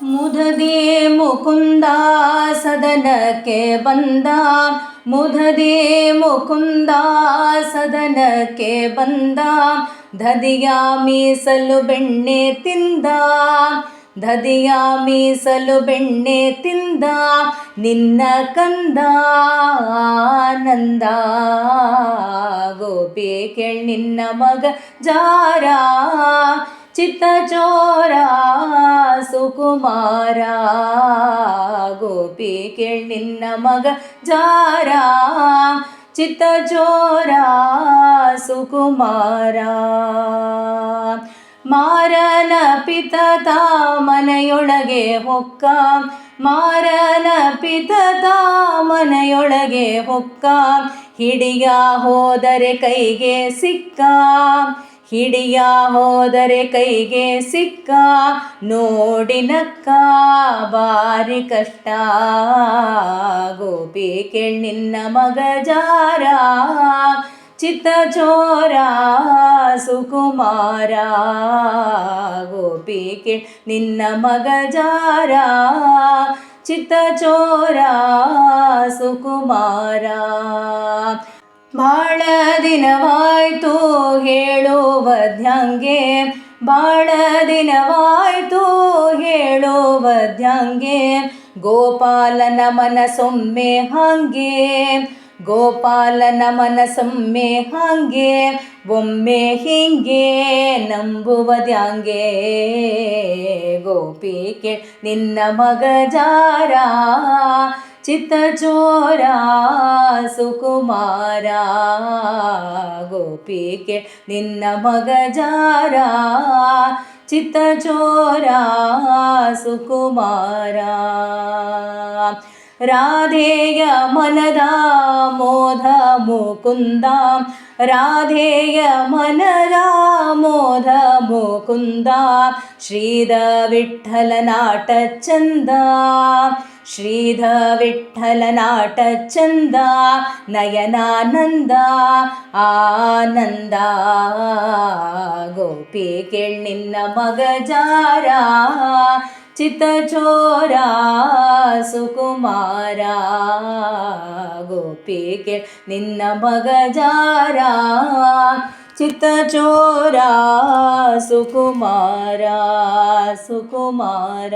ಮುದದಿ ಮುಕುಂದ ಸದನಕ್ಕೆ ಬಂದ, ಮುದದಿ ಮುಕುಂದ ಸದನಕ್ಕೆ ಬಂದ, ಧದಿಯ ಮೀಸಲು ಬೆಣ್ಣೆ ತಿಂದ, ಧದಿಯ ಮೀಸಲು ಬೆಣ್ಣೆ ತಿಂದ, ನಿನ್ನ ಕಂದ ಆನಂದ. ಗೋಪಿ ಕೇಳ್ ನಿನ್ನ ಮಗ ಜಾರ, ಚಿತ್ತಚೋರ ಸುಕುಮಾರ. ಗೋಪಿ ಕೇಳ್ ನಿನ್ನ ಮಗ ಜಾರ, ಚಿತ್ತಚೋರ ಸುಕುಮಾರ. ಮಾರನ ಪಿತತ ಮನೆಯೊಳಗೆ ಹೊಕ್ಕ, ಮಾರನ ಪಿತತ ಮನೆಯೊಳಗೆ ಹೊಕ್ಕ, ಹಿಡಿಯ ಹೋದರೆ ಕೈಗೆ ಸಿಕ್ಕ, ಹಿಡಿಯ ಹೋದರೆ ಕೈಗೆ ಸಿಕ್ಕ, ನೋಡಿ ನಕ್ಕ ಬಾರಿ ಕಷ್ಟ. ಗೋಪಿ ಕೇಳ್ ನಿನ್ನ ಮಗ ಜಾರ, ಚಿತ್ತಚೋರ ಸುಕುಮಾರ. ಗೋಪಿ ಕೇಳ್ ನಿನ್ನ ಮಗ ಜಾರ, ಚಿತ್ತಚೋರ ಸುಕುಮಾರ. ಬಾಳ ದಿನವಾಯ್ತು ಹೇಳುವದ್ಯಾಂಗೆ, ಬಾಳ ದಿನವಾಯ್ತು ಹೇಳುವದ್ಯಾಂಗೆ, ಗೋಪಾಲನ ಮನಸೊಮ್ಮೆ ಹಾಗೆ, ಗೋಪಾಲನ ಮನಸೊಮ್ಮೆ ಹಾಗೆ, ಒಮ್ಮೆ ಹೀಗೆ ನಂಬುವದ್ಯಾಂಗೆ. ಗೋಪಿ ಕೇಳ್ ನಿನ್ನ ಮಗ ಜಾರ, ಚಿತ್ತಚೋರ ಸುಕುಮಾರ. ಗೋಪಿ ಕೇಳ್ ನಿನ್ನ ಮಗ ಜಾರ, ಚಿತ್ತಚೋರ ಸುಕುಮಾರ. ರಾಧೆಯ ಮನದ ಮೋದ ಮುಕುಂದ, ರಾಧೆಯ ಮನದ ಮೋದ ಮುಕುಂದ, ಶ್ರೀಧ ವಿಠ್ಠಲನಾಟ ಚಂದ, ಶ್ರೀಧ ವಿಠ್ಠಲನಾಟ ಚಂದ, ನಯನಾನಂದ ಆನಂದ. ಗೋಪಿ ಕೇಳ್ ನಿನ್ನ ಮಗ ಜಾರ, ಚಿತ್ತಚೋರ ಸುಕುಮಾರ. ಗೋಪಿ ಕೇಳ್ ನಿನ್ನ ಮಗ ಜಾರ, ಚಿತ್ತಚೋರ ಸುಕುಮಾರ ಸುಕುಮಾರ.